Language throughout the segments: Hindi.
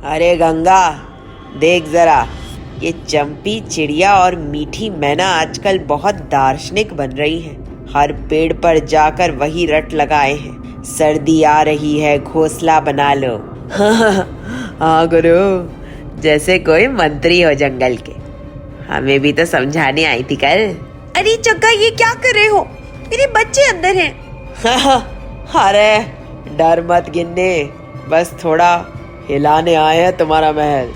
अरे गंगा, देख जरा, ये चंपी चिड़िया और मीठी मैना आजकल बहुत दार्शनिक बन रही हैं। हर पेड़ पर जाकर वही रट लगाए हैं, सर्दी आ रही है, घोंसला बना लो। हाँ गुरु, जैसे कोई मंत्री हो जंगल के। हमें भी तो समझाने आई थी कल। अरे जग्गा, ये क्या कर रहे हो? मेरे बच्चे अंदर हैं। अरे डर मत गिन्ने, बस थोड़ा हिलाने आए हैं तुम्हारा महल।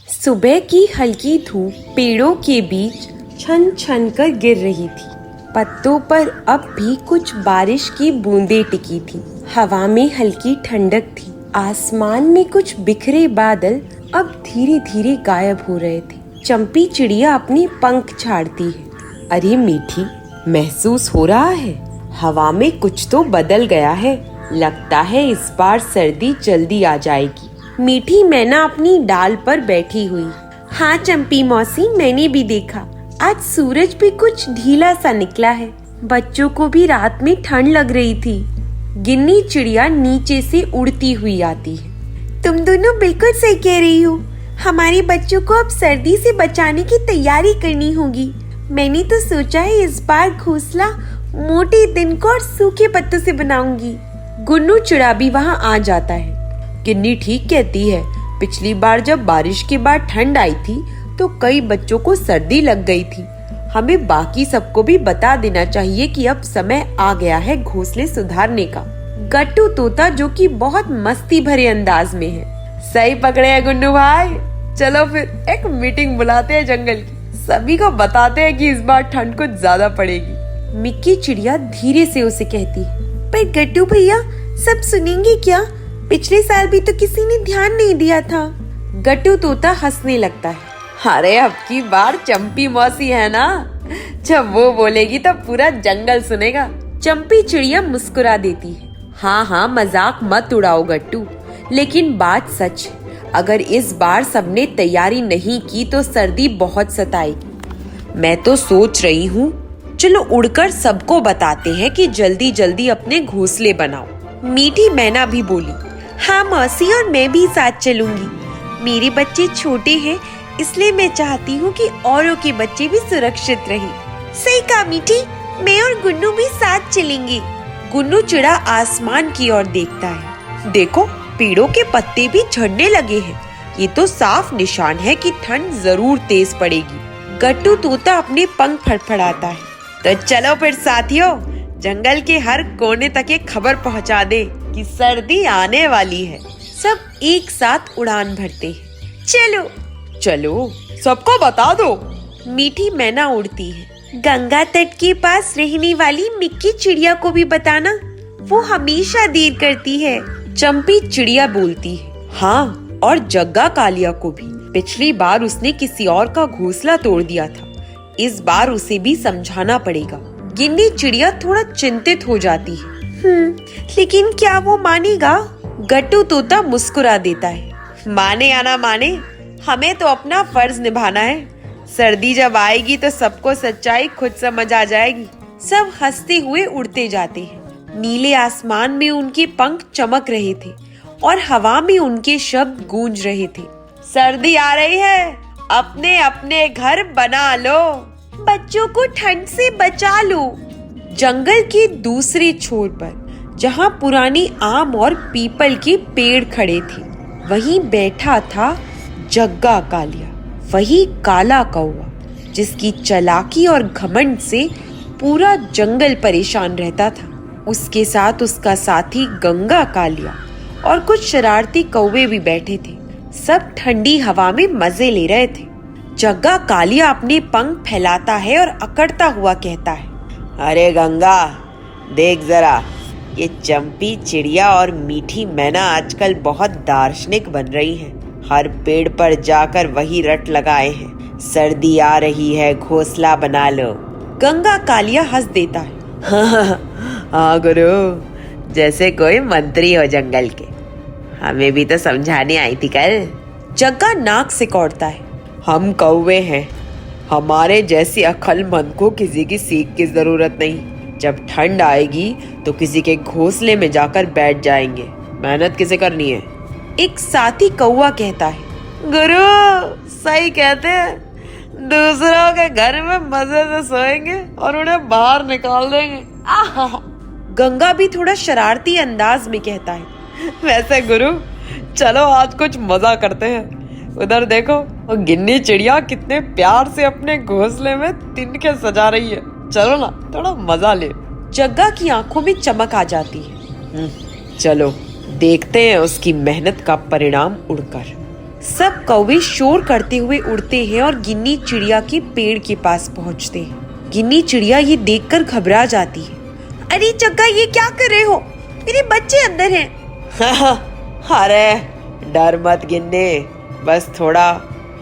सुबह की हल्की धूप पेड़ों के बीच छन छन कर गिर रही थी। पत्तों पर अब भी कुछ बारिश की बूंदें टिकी थी। हवा में हल्की ठंडक थी। आसमान में कुछ बिखरे बादल अब धीरे धीरे गायब हो रहे थे। चंपी चिड़िया अपनी पंख झाड़ती है। अरे मीठी, महसूस हो रहा है हवा में कुछ तो बदल गया है। लगता है इस बार सर्दी जल्दी आ जाएगी। मीठी मैना अपनी डाल पर बैठी हुई। हाँ चंपी मौसी, मैंने भी देखा। आज सूरज भी कुछ ढीला सा निकला है। बच्चों को भी रात में ठंड लग रही थी। गिन्नी चिड़िया नीचे से उड़ती हुई आती है। तुम दोनों बिल्कुल सही कह रही हो। हमारे बच्चों को अब सर्दी से बचाने की तैयारी करनी होगी। मैंने तो सोचा है इस बार घोंसला मोटे तिनकों और सूखे पत्तों से बनाऊंगी। गुन्नू चिड़ा भी वहाँ आ जाता है। गिन्नी ठीक कहती है। पिछली बार जब बारिश के बाद ठंड आई थी तो कई बच्चों को सर्दी लग गई थी। हमें बाकी सबको भी बता देना चाहिए कि अब समय आ गया है घोंसले सुधारने का। गट्टू तोता जो कि बहुत मस्ती भरे अंदाज में है। सही पकड़े हैं गुन्नू भाई। चलो फिर एक मीटिंग बुलाते हैं जंगल की। सभी को बताते हैं कि इस बार ठंड कुछ ज्यादा पड़ेगी। मिक्की चिड़िया धीरे से उसे कहती है। पर गट्टू भैया, सब सुनेंगे क्या? पिछले साल भी तो किसी ने ध्यान नहीं दिया था। गट्टू तोता हंसने लगता है। अरे अब की बार चंपी मौसी है ना, जब वो बोलेगी तो पूरा जंगल सुनेगा। चंपी चिड़िया मुस्कुरा देती है। हाँ, मजाक मत उड़ाओ गट्टू, लेकिन बात सच है। अगर इस बार सबने तैयारी नहीं की तो सर्दी बहुत सताएगी। मैं तो सोच रही हूँ, चलो उड़कर सबको बताते हैं कि जल्दी जल्दी अपने घोंसले बनाओ। मीठी मैना भी बोली। हाँ मौसी, और मैं भी साथ चलूंगी। मेरे बच्चे छोटे हैं, इसलिए मैं चाहती हूँ कि औरों के बच्चे भी सुरक्षित रहें। सही कहा मीठी, मैं और गुन्नू भी साथ चलेंगे। गुन्नू चिड़ा आसमान की ओर देखता है। देखो, पेड़ों के पत्ते भी झड़ने लगे हैं। ये तो साफ निशान है कि ठंड जरूर तेज पड़ेगी। गट्टू तोता अपने पंख फड़फड़ाता है। तो चलो फिर साथियों, जंगल के हर कोने तक ये खबर पहुंचा दे कि सर्दी आने वाली है। सब एक साथ उड़ान भरते हैं। चलो चलो, सबको बता दो। मीठी मैना उड़ती है। गंगा तट के पास रहने वाली मिक्की चिड़िया को भी बताना, वो हमेशा देर करती है। चंपी चिड़िया बोलती है। हाँ, और जग्गा कालिया को भी। पिछली बार उसने किसी और का घोंसला तोड़ दिया था। इस बार उसे भी समझाना पड़ेगा। गिन्नी चिड़िया थोड़ा चिंतित हो जाती है। लेकिन क्या वो मानेगा? गट्टू तोता मुस्कुरा देता है। माने या ना माने, हमें तो अपना फर्ज निभाना है। सर्दी जब आएगी तो सबको सच्चाई खुद समझ आ जाएगी। सब हंसते हुए उड़ते जाते हैं। नीले आसमान में उनके पंख चमक रहे थे और हवा में उनके शब्द गूंज रहे थे। सर्दी आ रही है, अपने अपने घर बना लो, बच्चों को ठंड से बचा लो। जंगल के दूसरे छोर पर, जहाँ पुरानी आम और पीपल के पेड़ खड़े थे, वहीं बैठा था जग्गा कालिया, वही काला कौवा जिसकी चालाकी और घमंड से पूरा जंगल परेशान रहता था। उसके साथ उसका साथी गंगा कालिया और कुछ शरारती कौवे भी बैठे थे। सब ठंडी हवा में मजे ले रहे थे। जग्गा कालिया अपने पंख फैलाता है और अकड़ता हुआ कहता है। अरे गंगा, देख जरा, ये चंपी चिड़िया और मीठी मैना आजकल बहुत दार्शनिक बन रही हैं। हर पेड़ पर जाकर वही रट लगाए हैं, सर्दी आ रही है, घोंसला बना लो। गंगा कालिया हंस देता है। हाँ गुरु, जैसे कोई मंत्री हो जंगल के। हमें भी तो समझाने आई थी कल। जग्गा नाक सिकोड़ता है। हम कौवे हैं, हमारे जैसे अक्लमंद को किसी की सीख की जरूरत नहीं। जब ठंड आएगी तो किसी के घोंसले में जाकर बैठ जाएंगे। मेहनत किसे करनी है? एक साथी कौवा कहता है। गुरु सही कहते हैं, दूसरों के घर में मजे से सोएंगे और उन्हें बाहर निकाल देंगे। आहा। गंगा भी थोड़ा शरारती अंदाज में कहता है। वैसे गुरु चलो आज कुछ मजा करते हैं। उधर देखो वो गिन्नी चिड़िया कितने प्यार से अपने घोंसले में तिनके सजा रही है। चलो ना थोड़ा मजा ले। जग्गा की आंखों में चमक आ जाती है। चलो देखते हैं उसकी मेहनत का परिणाम उड़कर। सब कौवे शोर करते हुए उड़ते हैं और गिन्नी चिड़िया के पेड़ के पास पहुंचते हैं। गिन्नी चिड़िया ये देखकर घबरा जाती है। अरे जग्गा ये क्या कर रहे हो? मेरे बच्चे अंदर हैं। अरे डर मत गिन्नी, बस थोड़ा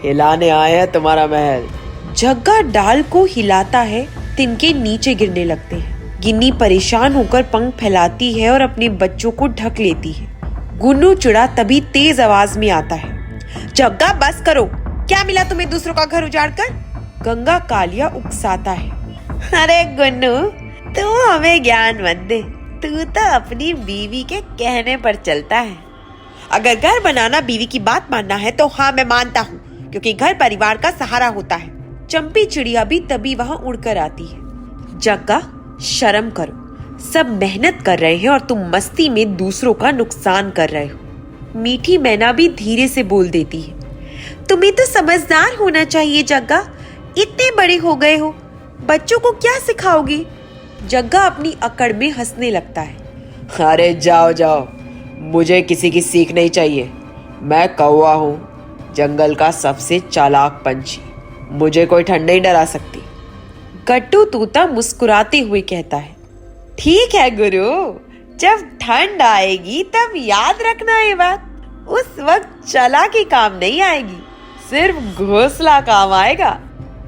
हिलाने आए हैं तुम्हारा महल। जग्गा डाल को हिलाता है, तिनके नीचे गिरने लगते हैं। गिन्नी परेशान होकर पंख फैलाती है और अपने बच्चों को ढक लेती है। गुन्नू चिड़ा तभी तेज आवाज में आता है। जग्गा बस करो, क्या मिला तुम्हें दूसरों का घर उजाड़ कर? गंगा कालिया उकसाता है। अरे गुन्नू तू हमें ज्ञान मत दे, तू तो अपनी बीवी के कहने पर चलता है। अगर घर बनाना बीवी की बात मानना है तो हाँ मैं मानता हूँ, क्योंकि घर परिवार का सहारा होता है। चंपी चिड़िया भी तभी वहाँ उड़कर आती है। जग्गा शर्म करो, सब मेहनत कर रहे हैं और तुम मस्ती में दूसरों का नुकसान कर रहे हो। मीठी मैना भी धीरे से बोल देती है। तुम्हें तो समझदार होना चाहिए जग्गा, इतने बड़े हो गए हो, बच्चों को क्या सिखाओगी? जग्गा अपनी अकड़ में हंसने लगता है। अरे जाओ जाओ, मुझे किसी की सीख नहीं चाहिए। मैं कौवा हूँ, जंगल का सबसे चालाक पंछी। मुझे कोई ठंड नहीं डरा सकती। गट्टू तूता मुस्कुराते हुए कहता है। ठीक है गुरु, जब ठंड आएगी तब याद रखना ये बात। उस वक्त चालाकी काम नहीं आएगी, सिर्फ घोंसला काम आएगा।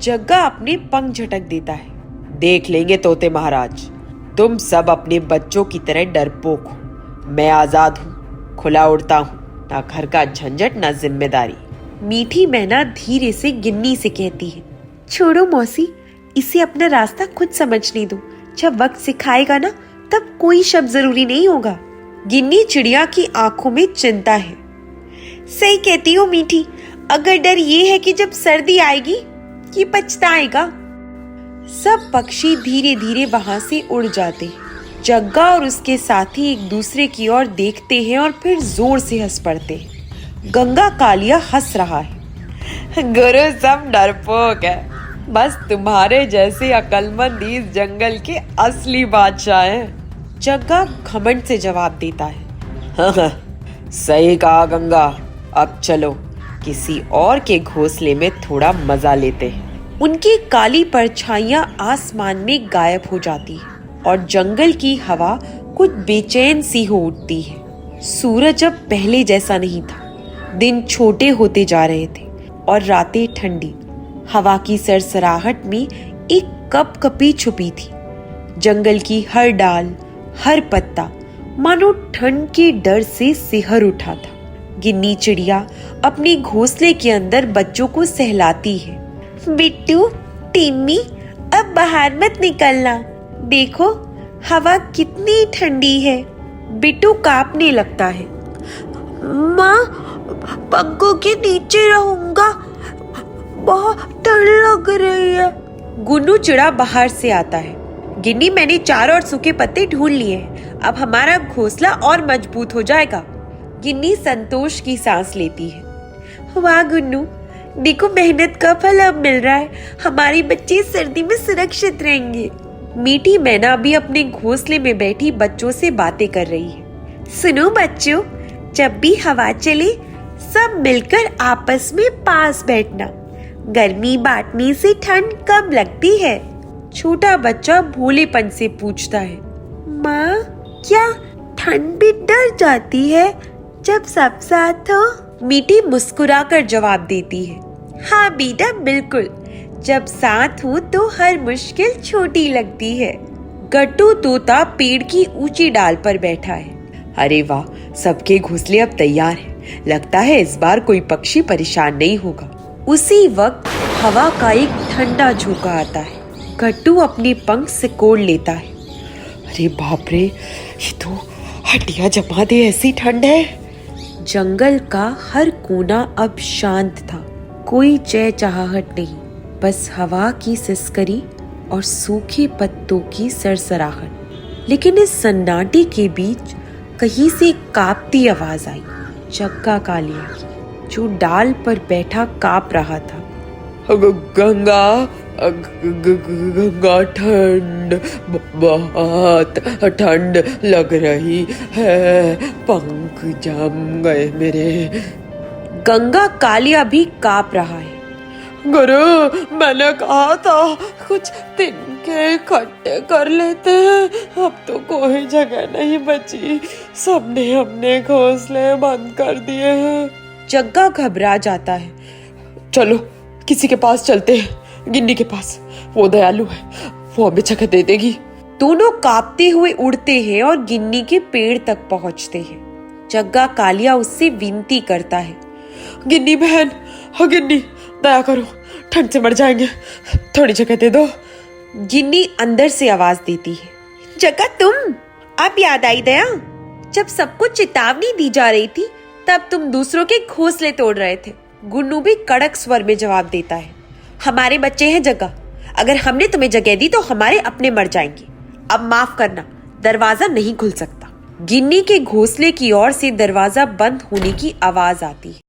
जग्गा अपने पंख झटक देता है। देख लेंगे तोते महाराज, तुम सब अपने बच्चों की तरह डरपोक हो। मैं आजाद हूँ, खुला उड़ता हूँ, ना घर का झंझट ना जिम्मेदारी। मीठी मैना धीरे से गिन्नी से कहती है। छोड़ो मौसी, इसे अपना रास्ता खुद समझने दो। जब वक्त सिखाएगा ना तब कोई शब्द जरूरी नहीं होगा। गिन्नी चिड़िया की आंखों में चिंता है। सही कहती हो मीठी, अगर डर ये है कि जब सर्दी आएगी कि पछताएगा। सब पक्षी धीरे धीरे वहां से उड़ जाते हैं। जग्गा और उसके साथी एक दूसरे की ओर देखते हैं और फिर जोर से हंस पड़ते हैं। गंगा कालिया हंस रहा है। गुरु सब डरपोक है, बस तुम्हारे जैसे अक्लमंद इस जंगल के असली बादशाह हैं। जग्गा घमंड से जवाब देता है। हाँ, सही कहा गंगा। अब चलो किसी और के घोंसले में थोड़ा मजा लेते हैं। उनकी काली परछाइयां आसमान में गायब हो जाती है और जंगल की हवा कुछ बेचैन सी हो उठती है। सूरज अब पहले जैसा नहीं था। दिन छोटे होते जा रहे थे और रातें ठंडी। हवा की सरसराहट में एक कपकपी छुपी थी। जंगल की हर डाल, हर पत्ता मानो ठंड के डर से सिहर उठा था। गिन्नी चिड़िया अपने घोंसले के अंदर बच्चों को सहलाती है। बिट्टू, टिम्मी, अब बाहर मत निकलना। देखो हवा कितनी ठंडी है। बिट्टू कांपने लगता है। माँ, पंखों के नीचे रहूंगा, बहुत ठंड लग रही है। गुन्नू चिड़ा बाहर से आता है। गिन्नी, मैंने चारों ओर सूखे पत्ते ढूंढ लिए हैं, अब हमारा घोंसला और मजबूत हो जाएगा। गिन्नी संतोष की सांस लेती है। वाह गुन्नू, देखो मेहनत का फल अब मिल रहा है। हमारे बच्चे सर्दी में सुरक्षित रहेंगे। मीठी मैना भी अपने घोंसले में बैठी बच्चों से बातें कर रही है। सुनो बच्चों, जब भी हवा चले सब मिलकर आपस में पास बैठना। गर्मी बांटने से ठंड कम लगती है। छोटा बच्चा भोलेपन से पूछता है। माँ, क्या ठंड भी डर जाती है जब सब साथ हो? मीठी मुस्कुराकर जवाब देती है। हाँ बेटा, बिल्कुल, जब साथ हो तो हर मुश्किल छोटी लगती है। गट्टू तोता पेड़ की ऊंची डाल पर बैठा है। अरे वाह, सबके घोंसले अब तैयार हैं। लगता है इस बार कोई पक्षी परेशान नहीं होगा। उसी वक्त हवा का एक ठंडा झोंका आता है। गट्टू अपने पंख सिकोड़ लेता है। अरे बाप रे, ये तो हड्डियां जमा दे ऐसी ठंड है। जंगल का हर कोना अब शांत था। कोई चहचहाहट नहीं, बस हवा की सिसकरी और सूखे पत्तों की सरसराहट। लेकिन इस सन्नाटे के बीच कहीं से कांपती आवाज आई, जग्गा कालिया की, जो डाल पर बैठा कांप रहा था। गंगा, गंगा, ठंड, बहुत ठंड लग रही है, पंख जम गए मेरे। गंगा कालिया भी कांप रहा है। गुरु, मैंने कहा था कुछ तिनके इकट्ठे कर लेते हैं, अब तो कोई जगह नहीं बची, सबने अपने घोंसले बंद कर दिए हैं। जग्गा घबरा जाता है। चलो किसी के पास चलते हैं, गिन्नी के पास, वो दयालु है, वो हमें जगह दे देगी। दोनों कांपते हुए उड़ते हैं और गिन्नी के पेड़ तक पहुंचते हैं। जग्गा कालिया उससे विनती करता है। गिन्नी बहन, हाँ गिन्नी, दया करो, ठंड से मर जाएंगे, थोड़ी जगह दे दो। गिन्नी अंदर से आवाज देती है। जग्गा तुम, अब याद आई दया, जब सबको चेतावनी दी जा रही थी तब तुम दूसरों के घोंसले तोड़ रहे थे। गुन्नू भी कड़क स्वर में जवाब देता है। हमारे बच्चे हैं जग्गा, अगर हमने तुम्हें जगह दी तो हमारे अपने मर जाएंगे, अब माफ करना, दरवाजा नहीं खुल सकता। गिन्नी के घोंसले की ओर से दरवाजा बंद होने की आवाज आती है।